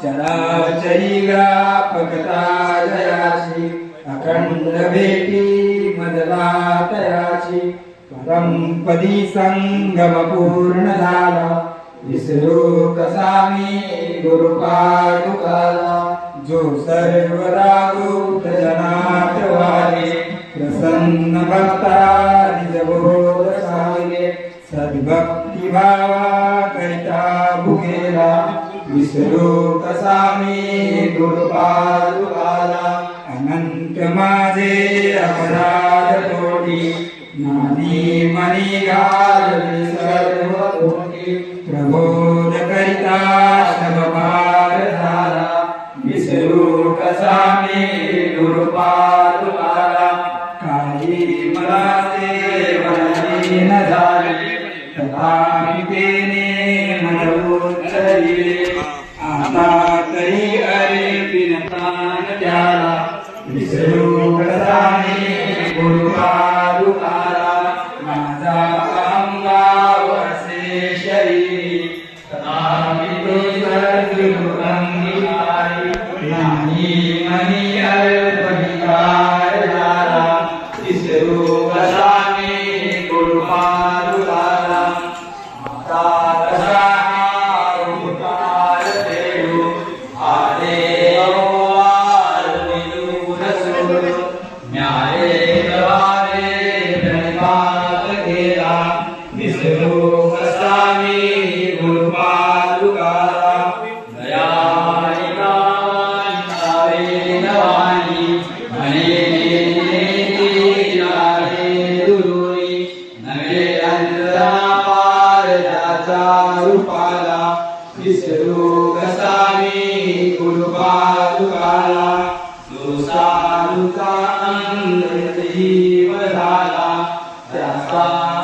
चराचरी व्यापकता जयाची अखंड भेटी मजला तयाची परमपदी संगम पूर्ण झाला विसरू कसा मी गुरुपादुकाला जो सर्व रागूत जनात वाले प्रसन्न भक्ता निजबोध सांगे सद्भक्ती भावा करिता भुगेला विसरू कसा मी गुरुपादुकाला अनंत माझे अपराध कोटी नानी मनी घालवी सर्व कोटी प्रबोध करिता शबभार झाला विसरू कसा मी गुरुपादुकाला काही मला सेवनी न झाली तथापि तेने मन उच्चरिले आता तरी अर्पिणतान त्याला विसरू कसा मी गुरुपादुकाला माझा अंगाव असे शरीरी तथापि तो सर्वअंगीकारी नाही मनी अल्पविकार झाला विसरू कसा मी गुरुपादुकाला आता कसा उपकार देऊ आले अववार विदूर सोडू न्याये द्वारे प्रणिपात केला विसरू कसा मी गुरुपादुकाला दयावाणी नावे नवानी म्हणे नारे दुरुई नवे अंतरा पार त्याचा रूपाला विसरू कसा मी गुरुपादुकाला सुसानुचा अंत जीव झाला त्याचा